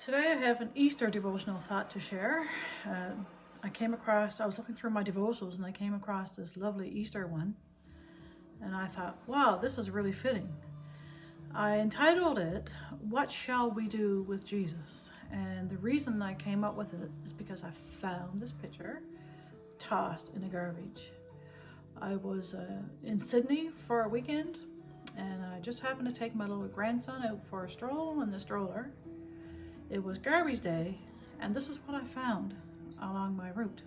Today I have an Easter devotional thought to share. I was looking through my devotionals and I came across this lovely Easter one. And I thought, wow, this is really fitting. I entitled it, What Shall We Do with Jesus? And the reason I came up with it is because I found this picture tossed in the garbage. I was in Sydney for a weekend and I just happened to take my little grandson out for a stroll in the stroller. It was garbage day, and this is what I found along my route.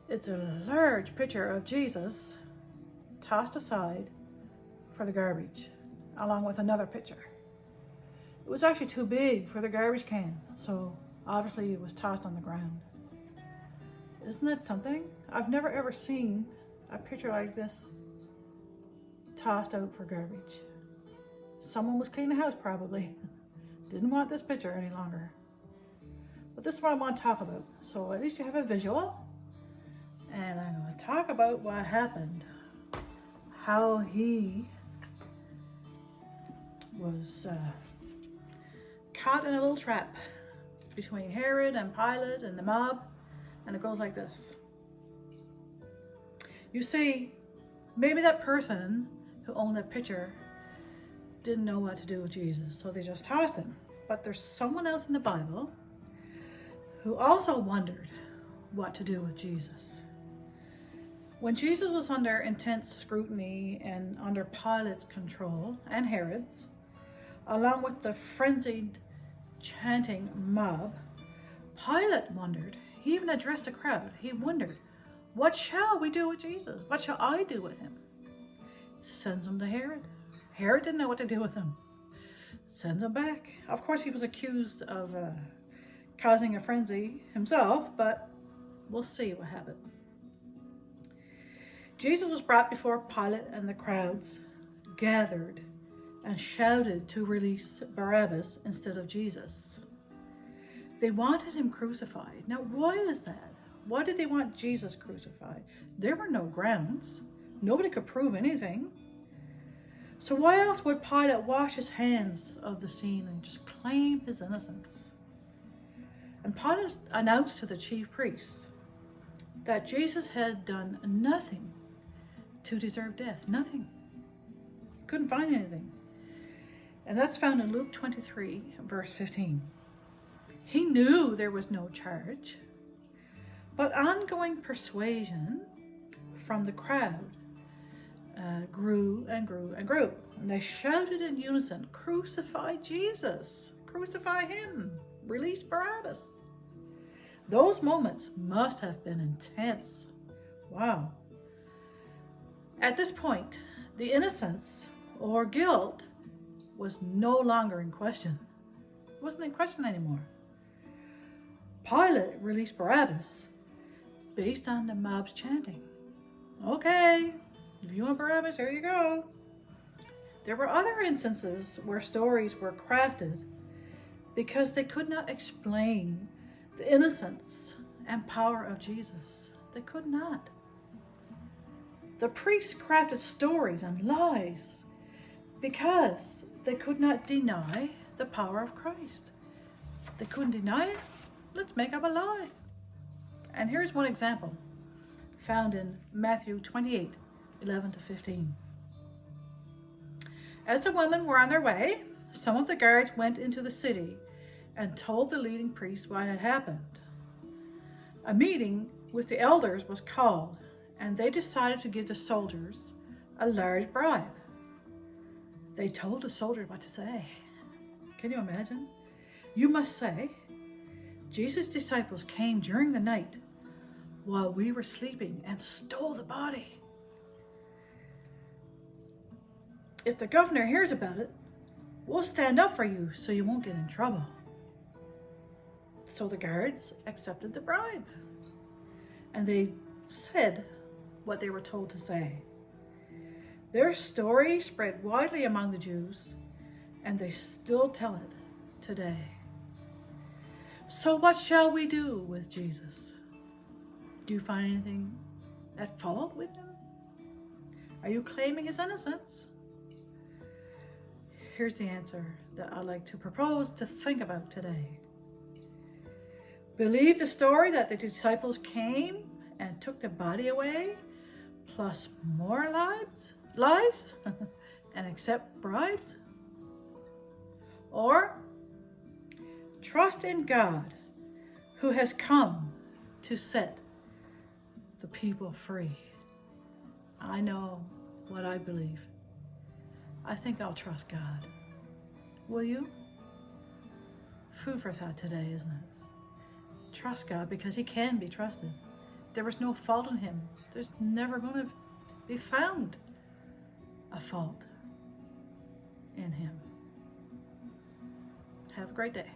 It's a large picture of Jesus tossed aside for the garbage, along with another picture. It was actually too big for the garbage can, so obviously it was tossed on the ground. Isn't that something? I've never ever seen a picture like this tossed out for garbage. Someone was cleaning the house probably. Didn't want this picture any longer. But this is what I want to talk about. So at least you have a visual. And I'm going to talk about what happened. How he was caught in a little trap between Herod and Pilate and the mob. And it goes like this. You see, maybe that person who owned that picture didn't know what to do with Jesus, so they just tossed him. But there's someone else in the Bible who also wondered what to do with Jesus. When Jesus was under intense scrutiny and under Pilate's control and Herod's, along with the frenzied chanting mob, Pilate wondered. He even addressed the crowd. He wondered, what shall we do with Jesus? What shall I do with him? Sends him to Herod. Herod didn't know what to do with him. Sends him back. Of course, he was accused of causing a frenzy himself, but we'll see what happens. Jesus was brought before Pilate, and the crowds gathered and shouted to release Barabbas instead of Jesus. They wanted him crucified. Now, why is that? Why did they want Jesus crucified? There were no grounds. Nobody could prove anything. So why else would Pilate wash his hands of the scene and just claim his innocence? And Pilate announced to the chief priests that Jesus had done nothing to deserve death. Nothing. Couldn't find anything. And that's found in Luke 23, verse 15. He knew there was no charge, but ongoing persuasion from the crowd grew and grew and grew. And they shouted in unison, crucify Jesus, crucify him, release Barabbas. Those moments must have been intense. Wow. At this point, the innocence or guilt was no longer in question. It wasn't in question anymore. Pilate released Barabbas based on the mob's chanting. Okay, if you want Barabbas, here you go. There were other instances where stories were crafted because they could not explain the innocence and power of Jesus. They could not. The priests crafted stories and lies because they could not deny the power of Christ. They couldn't deny it. Let's make up a lie. And here's one example found in Matthew 28, 11 to 15. As the women were on their way, some of the guards went into the city and told the leading priests what had happened. A meeting with the elders was called, and they decided to give the soldiers a large bribe. They told the soldiers what to say. Can you imagine? You must say, Jesus' disciples came during the night while we were sleeping and stole the body. If the governor hears about it, we'll stand up for you so you won't get in trouble. So the guards accepted the bribe, and they said what they were told to say. Their story spread widely among the Jews, and they still tell it today. So what shall we do with Jesus? Do you find anything at fault with him? Are you claiming his innocence? Here's the answer that I'd like to propose to think about today. Believe the story that the disciples came and took the body away, plus more lives and accept bribes? Or trust in God, who has come to set the people free? I know what I believe. I think I'll trust God. Will you? Food for thought today, isn't it? Trust God because He can be trusted. There was no fault in Him. There's never going to be found a fault in Him. Have a great day.